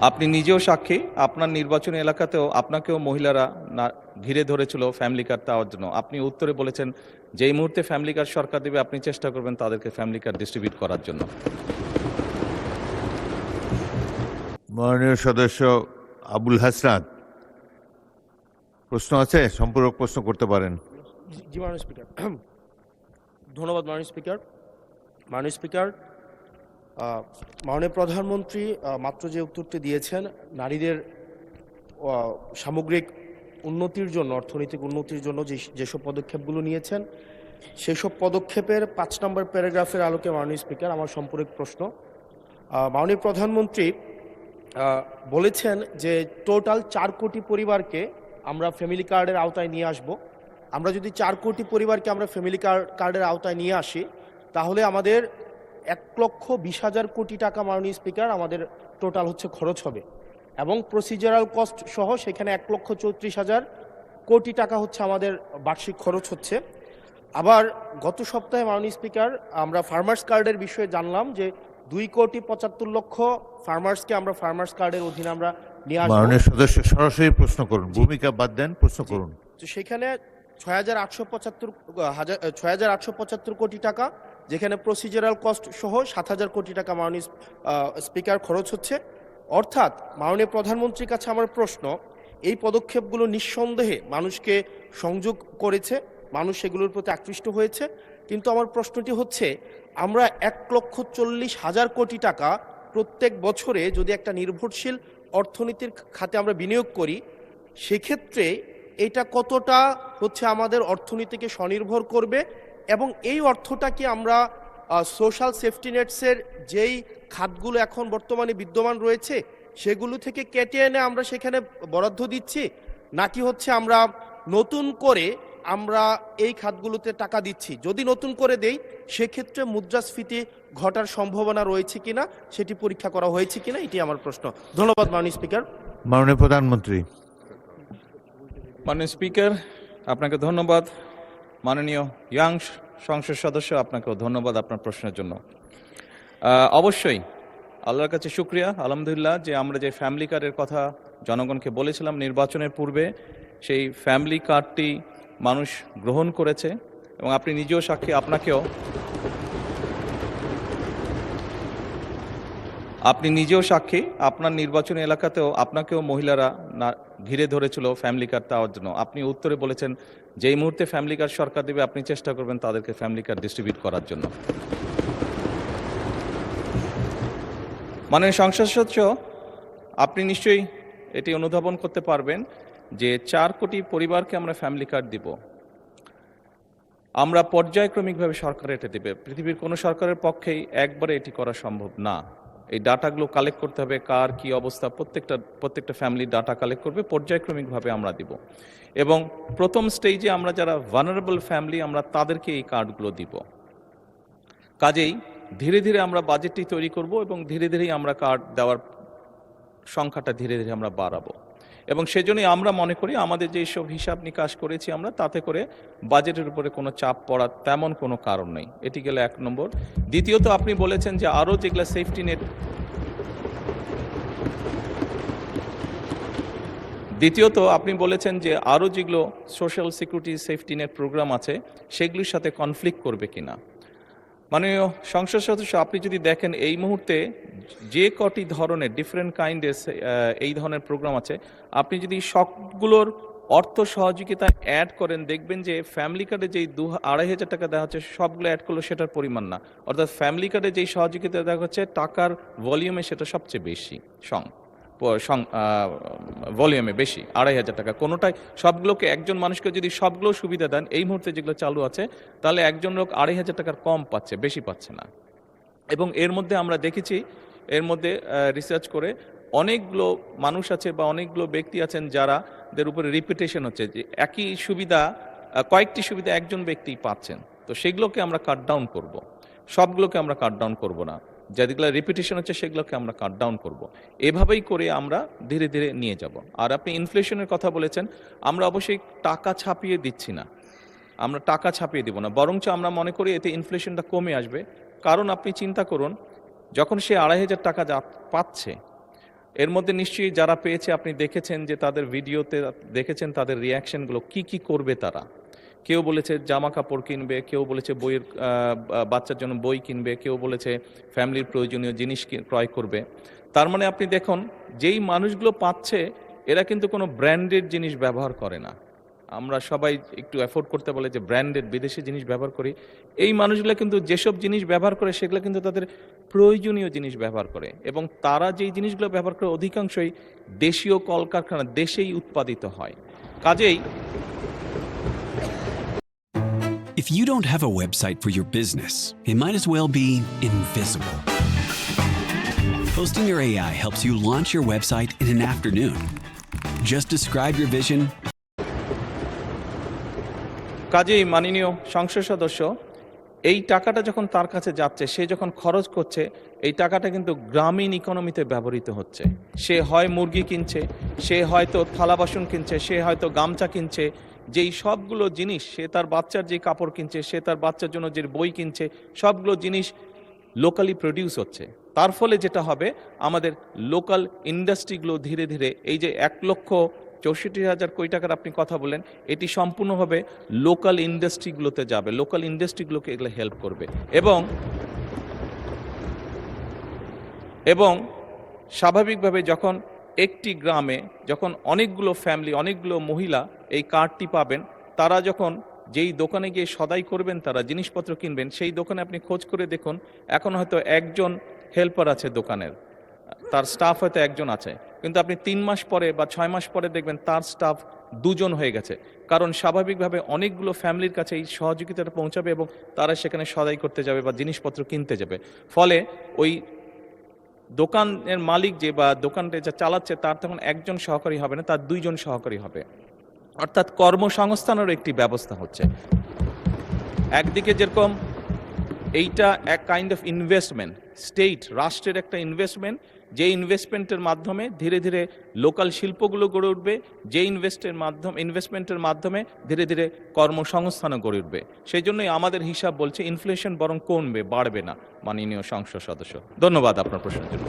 আপনি নিজেও সাক্ষী, আপনার নির্বাচনী এলাকাতেও আপনাকেও মহিলারা ঘিরে ধরেছিল ফ্যামিলি কার্ড দেওয়ার জন্য। আপনি উত্তরে বলেছেন যে এই মুহূর্তে ফ্যামিলি কার্ড সরকার দেবে, আপনি চেষ্টা করবেন তাদেরকে ফ্যামিলি কার্ড ডিস্ট্রিবিউট করার জন্য। মাননীয় সদস্য আবুল হাসনাত, প্রশ্ন আছে? সম্পূরক প্রশ্ন করতে পারেন। জি মাননীয় স্পিকার, ধন্যবাদ মাননীয় স্পিকার। মাননীয় স্পিকার, মাননীয় প্রধানমন্ত্রী মাত্র যে উত্তরটি দিয়েছেন, নারীদের সামগ্রিক উন্নতির জন্য, অর্থনৈতিক উন্নতির জন্য যেসব পদক্ষেপগুলো নিয়েছেন, সেসব পদক্ষেপের 5 নম্বর প্যারাগ্রাফের আলোকে মাননীয় স্পিকার আমার সম্পূরক প্রশ্ন। মাননীয় প্রধানমন্ত্রী বলেছেন যে টোটাল 4 কোটি পরিবারকে আমরা ফ্যামিলি কার্ডের আওতায় নিয়ে আসব। আমরা যদি 4 কোটি পরিবারকে আমরা ফ্যামিলি কার্ডের আওতায় নিয়ে আসি, তাহলে আমাদের 1,20,000 কোটি টাকা মাননীয় স্পিকার আমাদের টোটাল হচ্ছে খরচ হবে, এবং প্রসিজারাল কস্ট সহ সেখানে 1,34,000 কোটি টাকা হচ্ছে আমাদের বার্ষিক খরচ হচ্ছে। আবার গত সপ্তাহে মাননীয় স্পিকার আমরা ফার্মার্স কার্ডের বিষয়ে জানলাম যে 2,75,00,000 ফার্মার্সকে আমরা ফার্মার্স কার্ডের অধীনে আমরা নিয়ে আসবো। মাননীয় সদস্য সরাসরি প্রশ্ন করুন, ভূমিকা বাদ দেন, প্রশ্ন করুন। তো সেখানে 6,875 কোটি টাকা, যেখানে প্রসিজারাল কস্ট সহ 7,000 কোটি টাকা মাননীয় স্পিকার খরচ হচ্ছে। অর্থাৎ মাননীয় প্রধানমন্ত্রীর কাছে আমার প্রশ্ন, এই পদক্ষেপগুলো নিঃসন্দেহে মানুষকে সংযোগ করেছে, মানুষ সেগুলোর প্রতি আকৃষ্ট হয়েছে, কিন্তু আমার প্রশ্নটি হচ্ছে, আমরা 1,40,000 কোটি টাকা প্রত্যেক বছরে যদি একটা নির্ভরশীল অর্থনীতির খাতে আমরা বিনিয়োগ করি, সেক্ষেত্রে এটা কতটা হচ্ছে আমাদের অর্থনীতিকে স্বনির্ভর করবে, এবং এই অর্থটা কি আমরা সোশ্যাল সেফটি নেটসের যেই খাতগুলো এখন বর্তমানে বিদ্যমান রয়েছে সেগুলো থেকে কেটে এনে আমরা সেখানে বরাদ্দ দিচ্ছি, নাকি হচ্ছে আমরা নতুন করে আমরা এই খাতগুলোতে টাকা দিচ্ছি? যদি নতুন করে দেই, সেক্ষেত্রে মুদ্রাস্ফীতি ঘটার সম্ভাবনা রয়েছে কিনা সেটি পরীক্ষা করা হয়েছে কিনা, এটি আমার প্রশ্ন। ধন্যবাদ মাননীয় স্পিকার। মাননীয় প্রধানমন্ত্রী। মাননীয় স্পিকার, আপনাকে ধন্যবাদ। মাননীয় ইয়াং সংসদ সদস্য, আপনাকেও ধন্যবাদ আপনার প্রশ্নের জন্য। অবশ্যই আল্লাহর কাছে শুকরিয়া, আলহামদুলিল্লাহ, যে আমরা যে ফ্যামিলি কার্ডের কথা জনগণকে বলেছিলাম নির্বাচনের পূর্বে, সেই ফ্যামিলি কার্ডটি মানুষ গ্রহণ করেছে, এবং আপনি নিজেও সাক্ষী, আপনার নির্বাচনী এলাকাতেও আপনাকেও মহিলারা ঘিরে ধরেছিল ফ্যামিলি কার্ড দেওয়ার জন্য। আপনি উত্তরে বলেছেন যে এই মুহূর্তে ফ্যামিলি কার্ড সরকার দেবে, আপনি চেষ্টা করবেন তাদেরকে ফ্যামিলি কার্ড ডিস্ট্রিবিউট করার জন্য। মাননীয় সংসদ সদস্য, আপনি নিশ্চয়ই এটি অনুধাবন করতে পারবেন যে 4 কোটি পরিবারকে আমরা ফ্যামিলি কার্ড দিব। আমরা পর্যায়ক্রমিকভাবে সরকার এটা দেবে। পৃথিবীর কোনো সরকারের পক্ষেই একবারে এটি করা সম্ভব না। এই ডাটাগুলো কালেক্ট করতে হবে, কার কি অবস্থা, প্রত্যেকটা ফ্যামিলির ডাটা কালেক্ট করবে, পর্যায়ক্রমিকভাবে আমরা দিব। এবং প্রথম স্টেজে আমরা যারা ভালনারেবল ফ্যামিলি, আমরা তাদেরকে এই কার্ডগুলো দিব। কাজেই ধীরে ধীরে আমরা বাজেটটি তৈরি করব, এবং ধীরে ধীরেই আমরা কার্ড দেওয়ার সংখ্যাটা ধীরে ধীরে আমরা বাড়াবো। এবং সেজন্যই আমরা মনে করি আমাদের যে সব হিসাব নিকাশ করেছি আমরা, তাতে করে বাজেটের উপরে কোনো চাপ পড়ার তেমন কোনো কারণ নেই। এটি গেল 1 নম্বর। দ্বিতীয়ত, আপনি বলেছেন যে আরও যেগুলো সেফটি নেট, যেগুলো social security safety net programme আছে সেগুলির সাথে কনফ্লিক্ট করবে কিনা। মাননীয় সংসদ সদস্য, আপনি যদি দেখেন এই মুহূর্তে যে কটি ধরনের ডিফারেন্ট কাইন্ডের এই ধরনের প্রোগ্রাম আছে, আপনি যদি সবগুলোর অর্থ সহযোগিতা অ্যাড করেন, দেখবেন যে ফ্যামিলি কার্ডে যেই 2,500 টাকা দেওয়া হচ্ছে সবগুলো অ্যাড করলে সেটার পরিমাণ না। অর্থাৎ ফ্যামিলি কার্ডে যেই সহযোগিতা দেওয়া হচ্ছে টাকার ভলিউমে সেটা সবচেয়ে বেশি, ভলিউমে বেশি, 2,500 টাকা কোনোটাই। সবগুলোকে একজন মানুষকে যদি সবগুলো সুবিধা দেন, এই মুহূর্তে যেগুলো চালু আছে, তাহলে একজন লোক 2,500 টাকার কম পাচ্ছে, বেশি পাচ্ছে না। এবং এর মধ্যে আমরা দেখেছি, এর মধ্যে রিসার্চ করে অনেকগুলো মানুষ আছে বা অনেকগুলো ব্যক্তি আছেন যাদের উপরে রিপিটেশন হচ্ছে, যে একই সুবিধা, কয়েকটি সুবিধা একজন ব্যক্তি পাচ্ছেন। তো সেগুলোকে আমরা কাট ডাউন করব, সবগুলোকে আমরা কাট ডাউন করবো না। যেগুলো রিপিটেশন হচ্ছে সেগুলোকে আমরা কাট ডাউন করবো। এভাবেই করে আমরা ধীরে ধীরে নিয়ে যাব। আর আপনি ইনফ্লেশনের কথা বলেছেন, আমরা অবশ্যই টাকা ছাপিয়ে দিচ্ছি না, আমরা টাকা ছাপিয়ে দিব না, বরঞ্চ আমরা মনে করি এতে ইনফ্লেশনটা কমে আসবে। কারণ আপনি চিন্তা করুন, যখন সে 2,500 টাকা পাচ্ছে, এর মধ্যে নিশ্চয়ই যারা পেয়েছে আপনি দেখেছেন যে তাদের ভিডিওতে দেখেছেন তাদের রিয়াকশনগুলো কি কি করবে তারা। কেউ বলেছে জামা কাপড় কিনবে, কেউ বলেছে বইয়ের বাচ্চার জন্য বই কিনবে, কেউ বলেছে ফ্যামিলির প্রয়োজনীয় জিনিস ক্রয় করবে। তার মানে আপনি দেখুন যেই মানুষগুলো পাচ্ছে এরা কিন্তু কোনো ব্র্যান্ডেড জিনিস ব্যবহার করে না। আমরা সবাই একটু অ্যাফোর্ড করতে বলে যে ব্র্যান্ডেড বিদেশি জিনিস ব্যবহার করি। এই মানুষগুলো কিন্তু যেসব জিনিস ব্যবহার করে সেগুলো কিন্তু তাদের প্রয়োজনীয় জিনিস ব্যবহার করে, এবং তারা যেই জিনিসগুলো ব্যবহার করে অধিকাংশই দেশীয় কলকারখানা দেশেই উৎপাদিত হয়। কাজেই If you don't have a website for your business, it might as well be invisible. Hosting your AI helps you launch your website in an afternoon. Just describe your vision. কাজেই মাননীয় সংসদ সদস্য, এই টাকাটা যখন তার কাছে যাচ্ছে, সে যখন খরচ করছে, এই টাকাটা কিন্তু গ্রামীণ ইকোনমিতে ব্যবহৃত হচ্ছে। সে হয় মুরগি কিনছে, সে হয়তো থালা বাসন কিনছে, সে হয়তো গামছা কিনছে, যেই সবগুলো জিনিস, সে তার বাচ্চার যে কাপড় কিনছে, সে তার বাচ্চার জন্য যে বই কিনছে, সবগুলো জিনিস লোকালি প্রডিউস হচ্ছে। তার ফলে যেটা হবে, আমাদের লোকাল ইন্ডাস্ট্রিগুলো ধীরে ধীরে, এই যে 1,64,000 কোটি টাকার আপনি কথা বলেন, এটি সম্পূর্ণভাবে লোকাল ইন্ডাস্ট্রিগুলোতে যাবে, লোকাল ইন্ডাস্ট্রিগুলোকে এগুলো হেল্প করবে। এবং স্বাভাবিকভাবে যখন একটি গ্রামে যখন অনেকগুলো ফ্যামিলি, অনেকগুলো মহিলা এই কার্ডটি পাবেন, তারা যখন যেই দোকানে গিয়ে সদাই করবেন, তারা জিনিসপত্র কিনবেন, সেই দোকানে আপনি খোঁজ করে দেখুন, এখন হয়তো একজন হেল্পার আছে দোকানের, তার স্টাফ হয়তো একজন আছে, কিন্তু আপনি 3 মাস পরে বা 6 মাস পরে দেখবেন তার স্টাফ 2 জন হয়ে গেছে। কারণ স্বাভাবিকভাবে অনেকগুলো ফ্যামিলির কাছে এই সহযোগিতাটা পৌঁছাবে এবং তারা সেখানে সদাই করতে যাবে বা জিনিসপত্র কিনতে যাবে। ফলে ওই দোকানের মালিক যে বা দোকানটা যা চালাচ্ছে তার তখন একজন সহকারী হবে না, তার 2 জন সহকারী হবে। অর্থাৎ কর্মসংস্থানেরও একটি ব্যবস্থা হচ্ছে। একদিকে যেরকম এইটা এক কাইন্ড অফ ইনভেস্টমেন্ট, স্টেট রাষ্ট্রের একটা ইনভেস্টমেন্ট, যে ইনভেস্টমেন্টের মাধ্যমে ধীরে ধীরে লোকাল শিল্পগুলো গড়ে উঠবে, যে ইনভেস্টমেন্টের মাধ্যমে ধীরে ধীরে কর্মসংস্থানও গড়ে উঠবে। সেই জন্যই আমাদের হিসাব বলছে ইনফ্লেশন বরং কমবে, বাড়বে না। মাননীয় সংসদ সদস্য, ধন্যবাদ আপনার প্রশ্নের জন্য।